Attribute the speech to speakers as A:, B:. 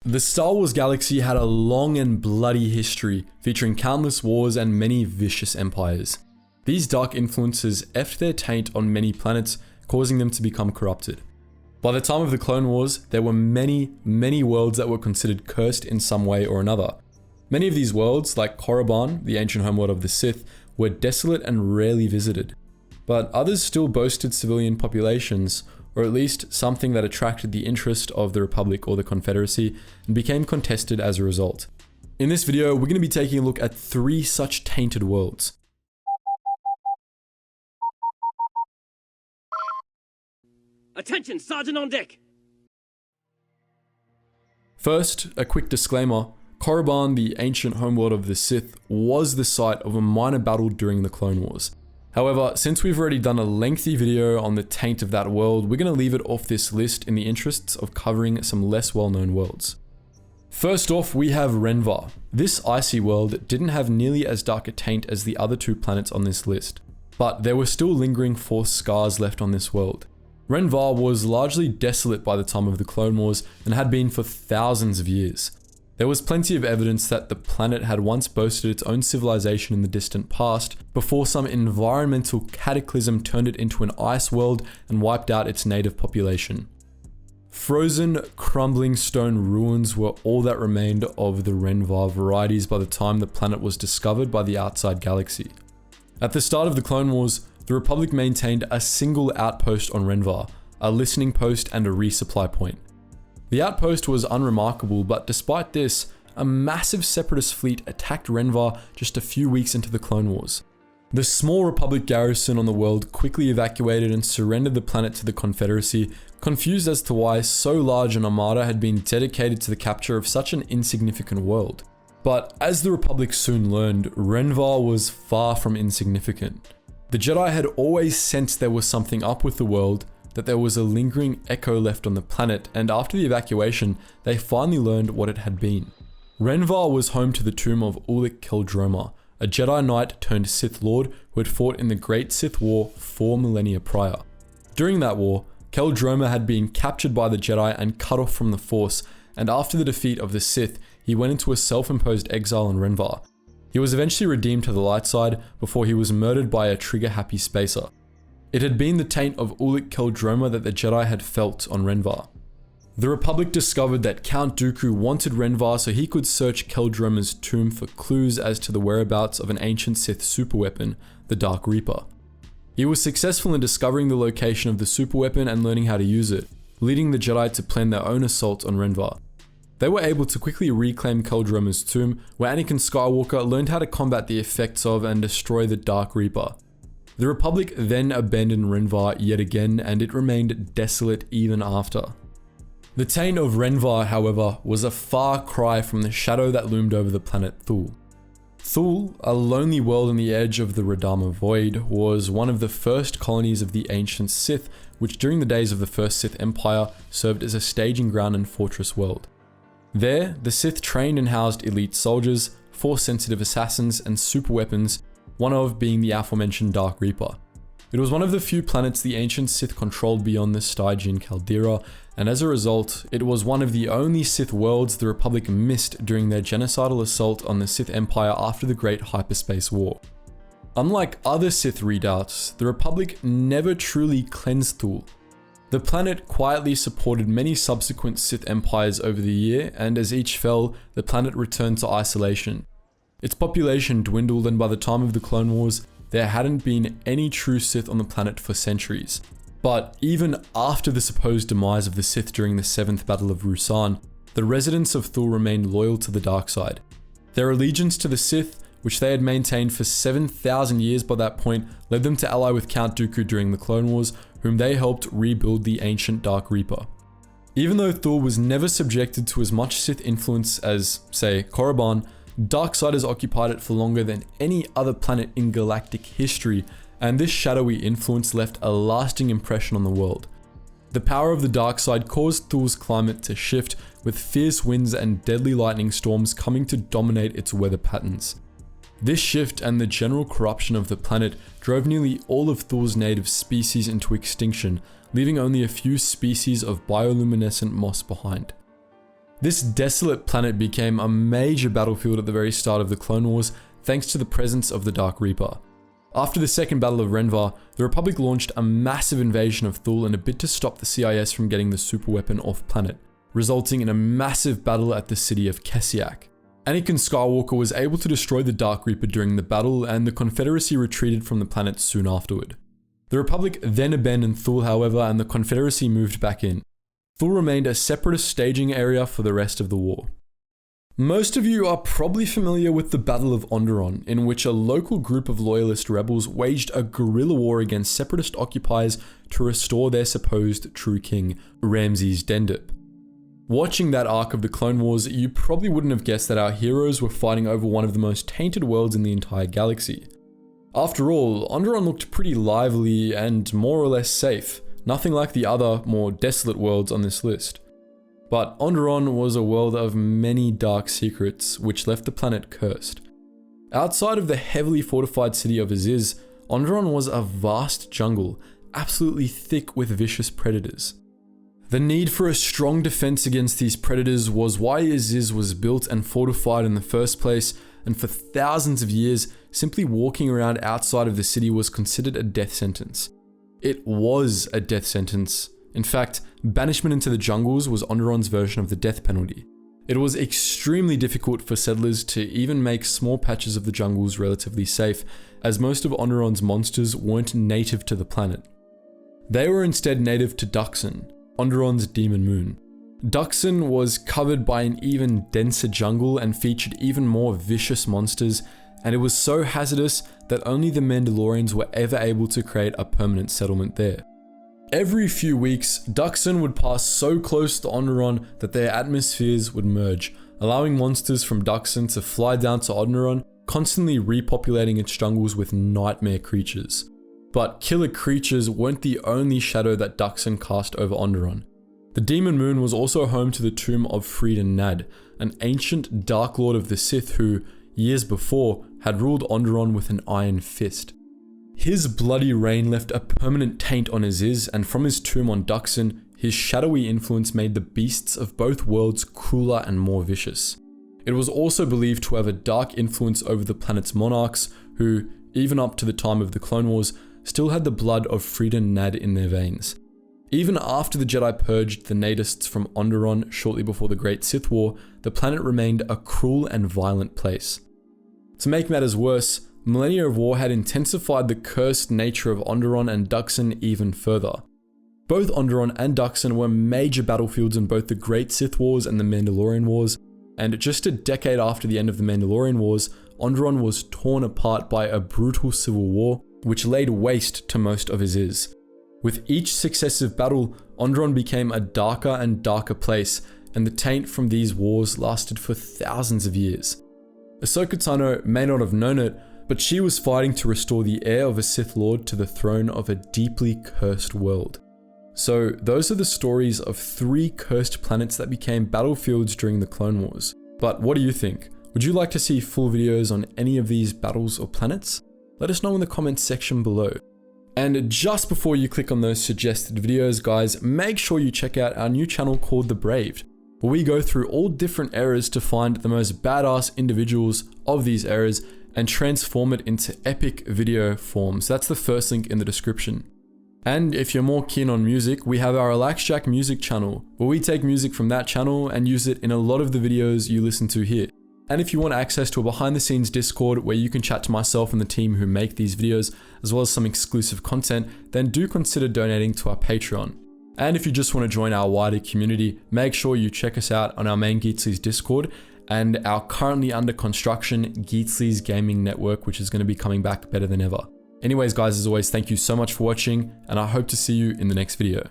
A: The Star Wars galaxy had a long and bloody history, featuring countless wars and many vicious empires. These dark influences effed their taint on many planets, causing them to become corrupted. By the time of the Clone Wars, there were many worlds that were considered cursed in some way or another. Many of these worlds, like Korriban, the ancient homeworld of the Sith, were desolate and rarely visited. But others still boasted civilian populations, or at least something that attracted the interest of the Republic or the Confederacy and became contested as a result. In this video, we're going to be taking a look at 3 such tainted worlds.
B: Attention, Sergeant on deck!
A: First, a quick disclaimer. Korriban, the ancient homeworld of the Sith, was the site of a minor battle during the Clone Wars. However, since we've already done a lengthy video on the taint of that world, we're going to leave it off this list in the interests of covering some less well-known worlds. First off, we have Renvar. This icy world didn't have nearly as dark a taint as the other 2 planets on this list, but there were still lingering Force scars left on this world. Renvar was largely desolate by the time of the Clone Wars and had been for thousands of years. There was plenty of evidence that the planet had once boasted its own civilization in the distant past, before some environmental cataclysm turned it into an ice world and wiped out its native population. Frozen, crumbling stone ruins were all that remained of the Renvar varieties by the time the planet was discovered by the outside galaxy. At the start of the Clone Wars, the Republic maintained a single outpost on Renvar, a listening post and a resupply point. The outpost was unremarkable, but despite this, a massive separatist fleet attacked Renvar just a few weeks into the Clone Wars. The small Republic garrison on the world quickly evacuated and surrendered the planet to the Confederacy, confused as to why so large an armada had been dedicated to the capture of such an insignificant world. But as the Republic soon learned, Renvar was far from insignificant. The Jedi had always sensed there was something up with the world, that there was a lingering echo left on the planet, and after the evacuation, they finally learned what it had been. Renvar was home to the tomb of Qel-Droma, a Jedi Knight turned Sith Lord who had fought in the Great Sith War 4 millennia prior. During that war, Qel-Droma had been captured by the Jedi and cut off from the Force, and after the defeat of the Sith, he went into a self-imposed exile in Renvar. He was eventually redeemed to the light side before he was murdered by a trigger-happy spacer. It had been the taint of Qel-Droma that the Jedi had felt on Renvar. The Republic discovered that Count Dooku wanted Renvar so he could search Qel-Droma's tomb for clues as to the whereabouts of an ancient Sith superweapon, the Dark Reaper. He was successful in discovering the location of the superweapon and learning how to use it, leading the Jedi to plan their own assault on Renvar. They were able to quickly reclaim Qel-Droma's tomb, where Anakin Skywalker learned how to combat the effects of and destroy the Dark Reaper. The Republic then abandoned Renvar yet again, and it remained desolate even after. The taint of Renvar, however, was a far cry from the shadow that loomed over the planet Thul. Thul, a lonely world on the edge of the Radama Void, was one of the first colonies of the ancient Sith, which during the days of the First Sith Empire served as a staging ground and fortress world. There, the Sith trained and housed elite soldiers, Force-sensitive assassins, and superweapons, one of being the aforementioned Dark Reaper. It was one of the few planets the ancient Sith controlled beyond the Stygian caldera, and as a result, it was one of the only Sith worlds the Republic missed during their genocidal assault on the Sith Empire after the Great Hyperspace War. Unlike other Sith redoubts, the Republic never truly cleansed Thul. The planet quietly supported many subsequent Sith empires over the year, and as each fell, the planet returned to isolation. Its population dwindled, and by the time of the Clone Wars, there hadn't been any true Sith on the planet for centuries. But even after the supposed demise of the Sith during the 7th Battle of Ruusan, the residents of Thul remained loyal to the dark side. Their allegiance to the Sith, which they had maintained for 7,000 years by that point, led them to ally with Count Dooku during the Clone Wars, whom they helped rebuild the ancient Dark Reaper. Even though Thul was never subjected to as much Sith influence as, say, Korriban, Darksiders occupied it for longer than any other planet in galactic history, and this shadowy influence left a lasting impression on the world. The power of the dark side caused Thul's climate to shift, with fierce winds and deadly lightning storms coming to dominate its weather patterns. This shift and the general corruption of the planet drove nearly all of Thul's native species into extinction, leaving only a few species of bioluminescent moss behind. This desolate planet became a major battlefield at the very start of the Clone Wars thanks to the presence of the Dark Reaper. After the Second Battle of Renvar, the Republic launched a massive invasion of Thule in a bid to stop the CIS from getting the superweapon off-planet, resulting in a massive battle at the city of Kesiak. Anakin Skywalker was able to destroy the Dark Reaper during the battle, and the Confederacy retreated from the planet soon afterward. The Republic then abandoned Thule, however, and the Confederacy moved back in. Thule remained a separatist staging area for the rest of the war. Most of you are probably familiar with the Battle of Onderon, in which a local group of loyalist rebels waged a guerrilla war against separatist occupiers to restore their supposed true king, Ramses Dendip. Watching that arc of the Clone Wars, you probably wouldn't have guessed that our heroes were fighting over one of the most tainted worlds in the entire galaxy. After all, Onderon looked pretty lively and more or less safe, nothing like the other, more desolate worlds on this list. But Onderon was a world of many dark secrets, which left the planet cursed. Outside of the heavily fortified city of Aziz, Onderon was a vast jungle, absolutely thick with vicious predators. The need for a strong defense against these predators was why Aziz was built and fortified in the first place, and for thousands of years, simply walking around outside of the city was considered a death sentence. It was a death sentence. In fact, banishment into the jungles was Onderon's version of the death penalty. It was extremely difficult for settlers to even make small patches of the jungles relatively safe, as most of Onderon's monsters weren't native to the planet. They were instead native to Duxon, Onderon's demon moon. Duxon was covered by an even denser jungle and featured even more vicious monsters, and it was so hazardous that only the Mandalorians were ever able to create a permanent settlement there. Every few weeks, Duxon would pass so close to Onderon that their atmospheres would merge, allowing monsters from Duxon to fly down to Onderon, constantly repopulating its jungles with nightmare creatures. But killer creatures weren't the only shadow that Duxon cast over Onderon. The Demon Moon was also home to the tomb of Freedon Nad, an ancient Dark Lord of the Sith who, years before, had ruled Onderon with an iron fist. His bloody reign left a permanent taint on Aziz, and from his tomb on Duxon, his shadowy influence made the beasts of both worlds crueler and more vicious. It was also believed to have a dark influence over the planet's monarchs, who, even up to the time of the Clone Wars, still had the blood of Freedon Nad in their veins. Even after the Jedi purged the nadists from Onderon shortly before the Great Sith War, the planet remained a cruel and violent place. To make matters worse, millennia of war had intensified the cursed nature of Onderon and Duxon even further. Both Onderon and Duxon were major battlefields in both the Great Sith Wars and the Mandalorian Wars, and just a decade after the end of the Mandalorian Wars, Onderon was torn apart by a brutal civil war, which laid waste to most of Aziz. With each successive battle, Onderon became a darker and darker place, and the taint from these wars lasted for thousands of years. Ahsoka Tano may not have known it, but she was fighting to restore the heir of a Sith Lord to the throne of a deeply cursed world. So those are the stories of 3 cursed planets that became battlefields during the Clone Wars. But what do you think? Would you like to see full videos on any of these battles or planets? Let us know in the comments section below. And just before you click on those suggested videos, guys, make sure you check out our new channel called The Braved, where we go through all different eras to find the most badass individuals of these eras and transform it into epic video forms. That's the first link in the description. And if you're more keen on music, we have our Relax Jack music channel, where we take music from that channel and use it in a lot of the videos you listen to here. And if you want access to a behind the scenes Discord where you can chat to myself and the team who make these videos, as well as some exclusive content, then do consider donating to our Patreon. And if you just want to join our wider community, make sure you check us out on our main Geetsly's Discord and our currently under construction Geetsly's gaming network, which is going to be coming back better than ever. Anyways, guys, as always, thank you so much for watching, and I hope to see you in the next video.